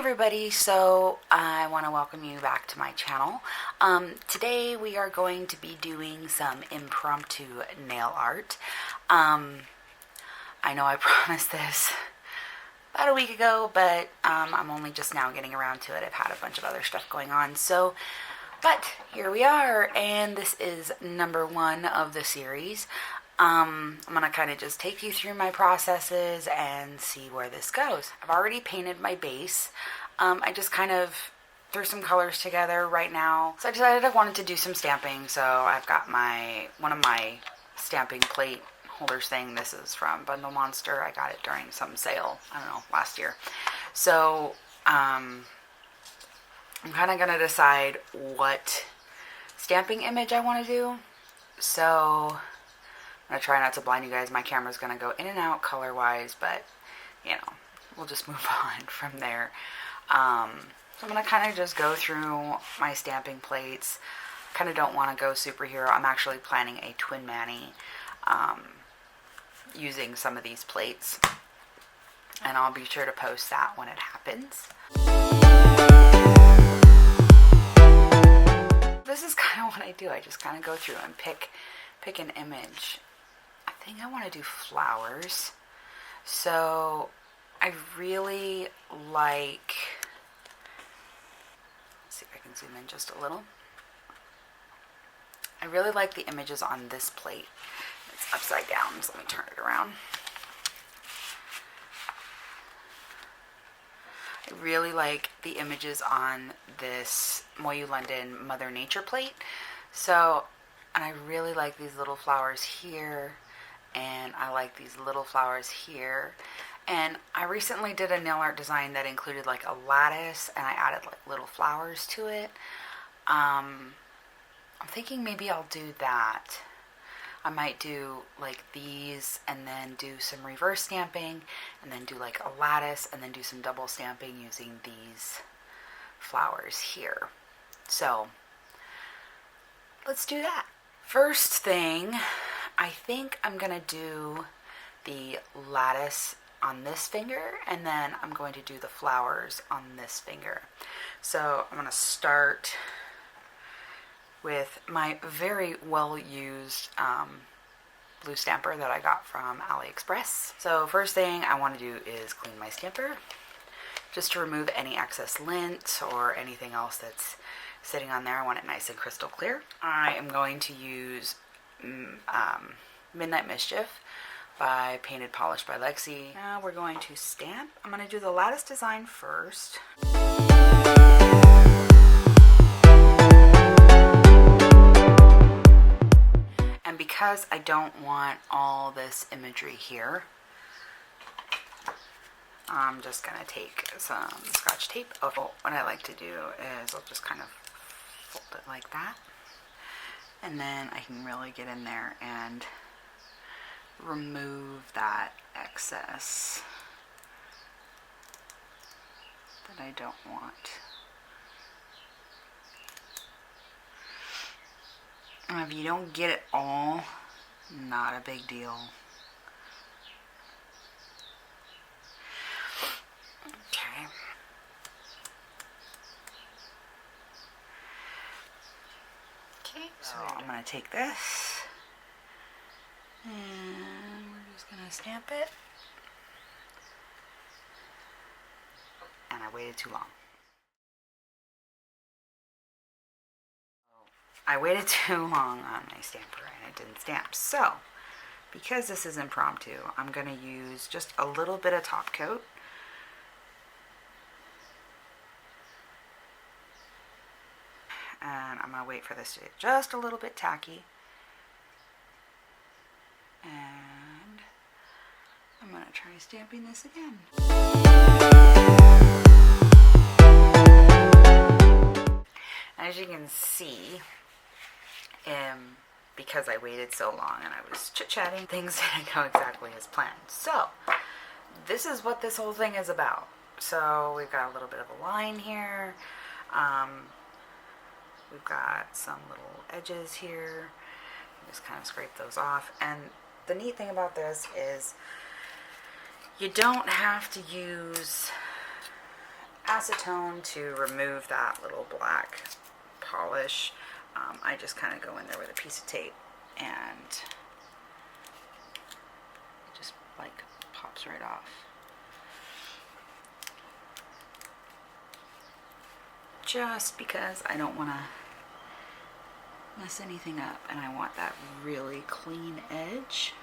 everybody, so I want to welcome you back to my channel. Today we are going to be doing some impromptu nail art. I know I promised this about a week ago, but I'm only just now getting around to it. I've had a bunch of other stuff going on, but here we are, and this is number 1 of the series. I'm going to kind of just take you through my processes and see where this goes. I've already painted my base. I just kind of threw some colors together right now. So I decided I wanted to do some stamping. So I've got one of my stamping plate holders thing. This is from Bundle Monster. I got it during some sale, I don't know, last year. So I'm kind of going to decide what stamping image I want to do. So I'm going to try not to blind you guys. My camera's going to go in and out color-wise, but, you know, we'll just move on from there. So I'm going to kind of just go through my stamping plates. Kind of don't want to go superhero. I'm actually planning a twin mani using some of these plates. And I'll be sure to post that when it happens. This is kind of what I do. I just kind of go through and pick an image. I think I want to do flowers. So I really like, let's see if I can zoom in just a little. I really like the images on this plate. It's upside down, so let me turn it around. I really like the images on this Moyu London Mother Nature plate. So, and I really like these little flowers here. And I like these little flowers here. And I recently did a nail art design that included like a lattice, and I added like little flowers to it. I'm thinking maybe I'll do that. I might do like these and then do some reverse stamping, and then do like a lattice, and then do some double stamping using these flowers here. So let's do that. First thing, I think I'm going to do the lattice on this finger, and then I'm going to do the flowers on this finger. So I'm going to start with my very well used blue stamper that I got from AliExpress. So first thing I want to do is clean my stamper, just to remove any excess lint or anything else that's sitting on there. I want it nice and crystal clear. I am going to use Midnight Mischief by Painted Polish by Lexi. Now we're going to stamp. I'm going to do the lattice design first. And because I don't want all this imagery here, I'm just going to take some Scotch tape. Oh, what I like to do is I'll just kind of fold it like that. And then I can really get in there and remove that excess that I don't want. And if you don't get it all, not a big deal. Okay. So I'm going to take this, and we're just going to stamp it. And I waited too long. I waited too long on my stamper, and it didn't stamp. So, because this is impromptu, I'm going to use just a little bit of top coat. And I'm going to wait for this to get just a little bit tacky. And I'm going to try stamping this again. As you can see, because I waited so long and I was chit-chatting, things didn't go exactly as planned. So, this is what this whole thing is about. So, we've got a little bit of a line here. We've got some little edges here. Just kind of scrape those off. And the neat thing about this is you don't have to use acetone to remove that little black polish. I just kind of go in there with a piece of tape and it just like pops right off. Just because I don't want to mess anything up and I want that really clean edge.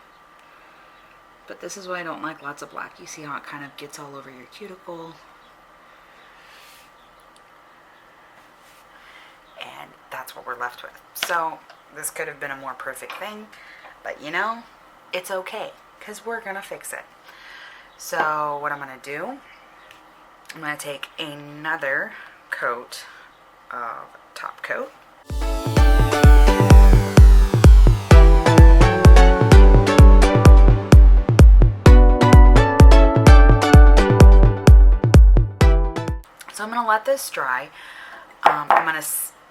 But this is why I don't like lots of black. You see how it kind of gets all over your cuticle. And that's what we're left with. So this could have been a more perfect thing, but you know, it's okay because we're gonna fix it. So what I'm gonna do, I'm gonna take another coat of top coat. So I'm gonna let this dry. I'm gonna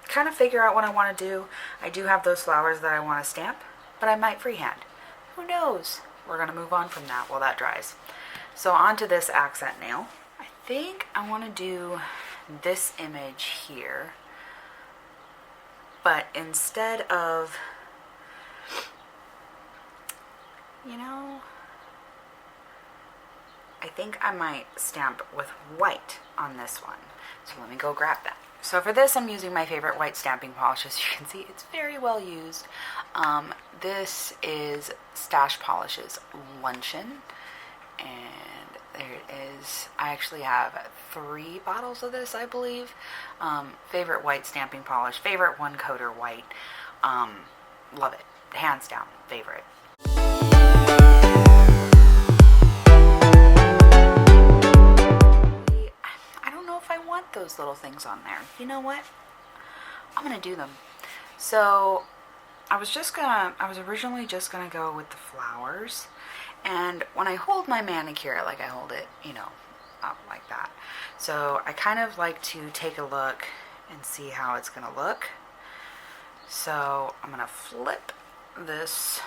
kind of figure out what I want to do. I do have those flowers that I want to stamp, but I might freehand. Who knows? We're gonna move on from that while that dries. So onto this accent nail. I think I want to do this image here, but instead of, you know, I think I might stamp with white on this one. So let me go grab that. So for this, I'm using my favorite white stamping polish. As you can see, it's very well used. This is Stash Polish's Luncheon, and there it is. I actually have 3 bottles of this, I believe. Favorite white stamping polish, favorite one coater white. Love it, hands down, favorite. Those little things on there. You know what? I'm gonna do them. So I was originally just gonna go with the flowers, and when I hold my manicure, like I hold it, you know, up like that. So I kind of like to take a look and see how it's gonna look. So I'm gonna flip this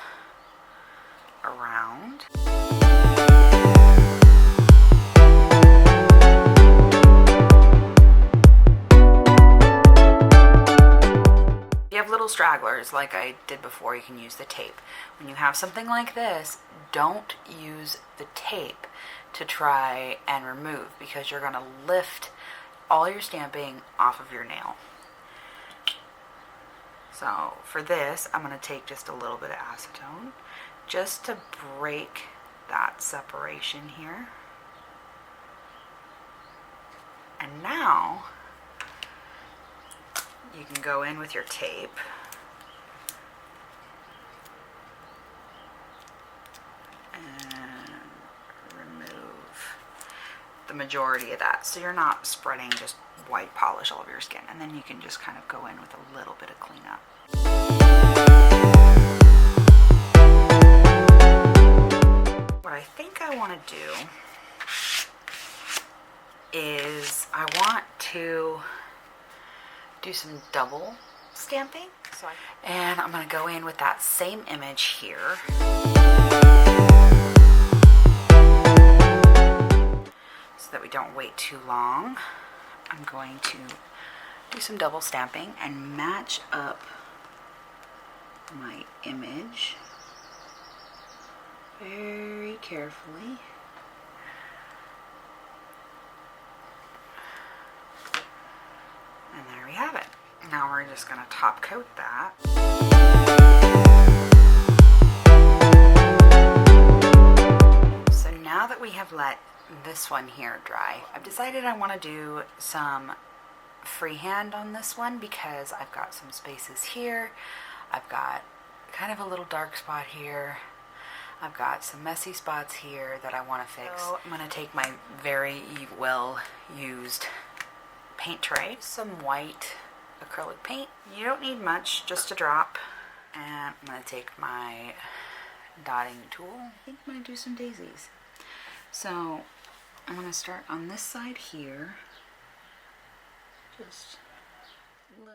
around. You have little stragglers like I did before, you can use the tape. When you have something like this, don't use the tape to try and remove, because you're going to lift all your stamping off of your nail. So for this, I'm going to take just a little bit of acetone just to break that separation here. And now you can go in with your tape and remove the majority of that, so you're not spreading just white polish all over your skin. And then you can just kind of go in with a little bit of cleanup. What I think I want to do is I want to do some double stamping. And I'm going to go in with that same image here. So that we don't wait too long, I'm going to do some double stamping and match up my image very carefully. And there we have it. Now we're just going to top coat that. So now that we have let this one here dry, I've decided I want to do some freehand on this one, because I've got some spaces here. I've got kind of a little dark spot here. I've got some messy spots here that I want to fix. So I'm going to take my very well used paint tray, some white acrylic paint. You don't need much, just a drop. And I'm going to take my dotting tool. I think I'm going to do some daisies. So I'm going to start on this side here. Just a little.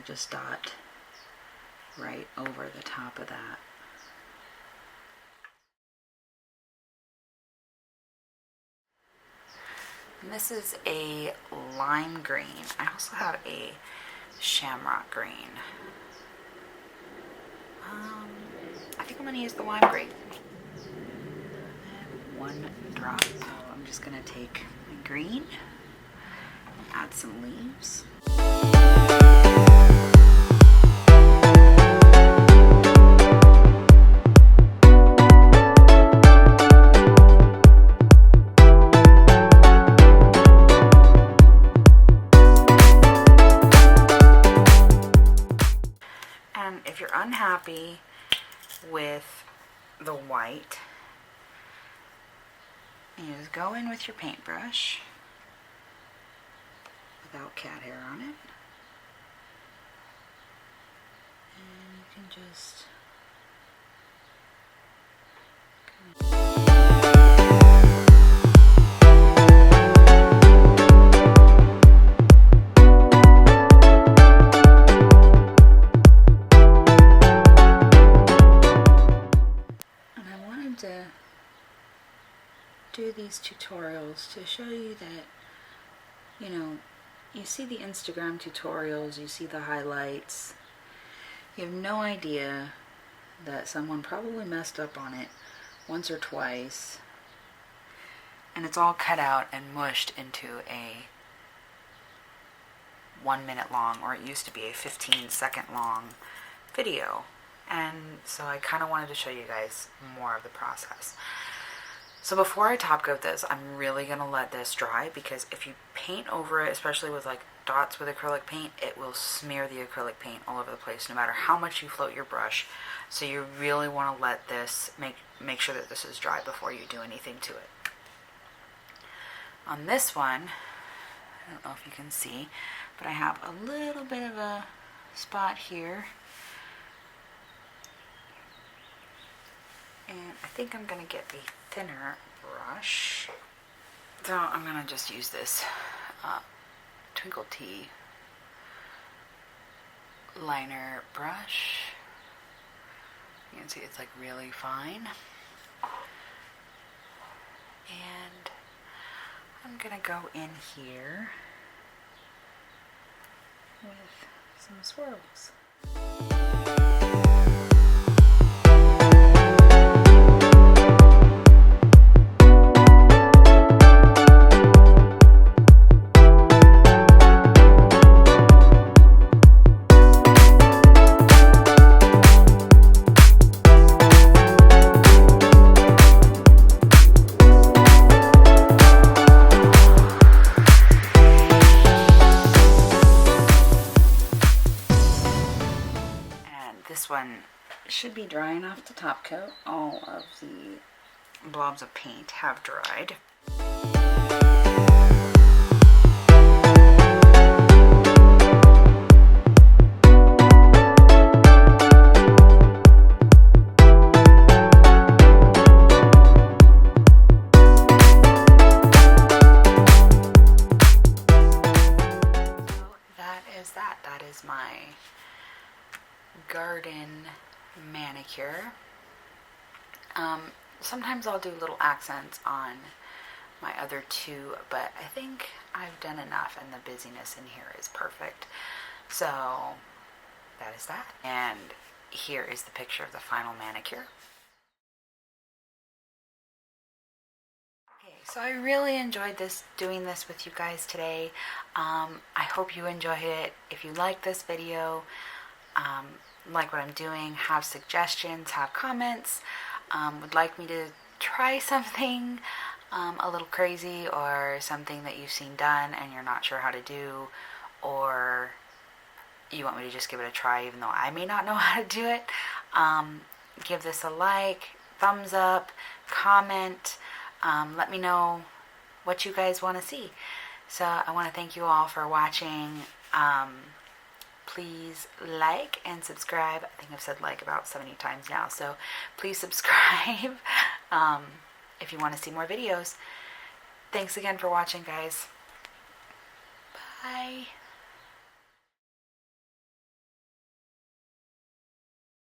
just dot right over the top of that. And this is a lime green. I also have a shamrock green. I think I'm going to use the lime green. And one drop. I'm just going to take my green and add some leaves. And if you're unhappy with the white, you just go in with your paintbrush without cat hair on it, and you can just to do these tutorials to show you that, you know, you see the Instagram tutorials, you see the highlights, you have no idea that someone probably messed up on it once or twice, and it's all cut out and mushed into a 1 minute long, or it used to be a 15-second long video. And so I kind of wanted to show you guys more of the process. So before I top coat this, I'm really going to let this dry, because if you paint over it, especially with like dots with acrylic paint, it will smear the acrylic paint all over the place no matter how much you float your brush. So you really want to let this, make sure that this is dry before you do anything to it. On this one, I don't know if you can see, but I have a little bit of a spot here. And I think I'm going to get a thinner brush. So I'm going to just use this Twinkle Tea liner brush. You can see it's like really fine. And I'm going to go in here with some swirls. This one should be dry enough to top coat. All of the blobs of paint have dried. So that is my garden manicure. Sometimes I'll do little accents on my other two, but I think I've done enough, and the busyness in here is perfect. So that is that. And here is the picture of the final manicure. Okay, so I really enjoyed doing this with you guys today. I hope you enjoyed it. If you like this video, like what I'm doing, have suggestions, have comments, would like me to try something a little crazy, or something that you've seen done and you're not sure how to do, or you want me to just give it a try even though I may not know how to do it, give this a like, thumbs up, comment, let me know what you guys want to see. So I want to thank you all for watching. Please like and subscribe. I think I've said like about 70 times now, so please subscribe if you want to see more videos. Thanks again for watching, guys. Bye.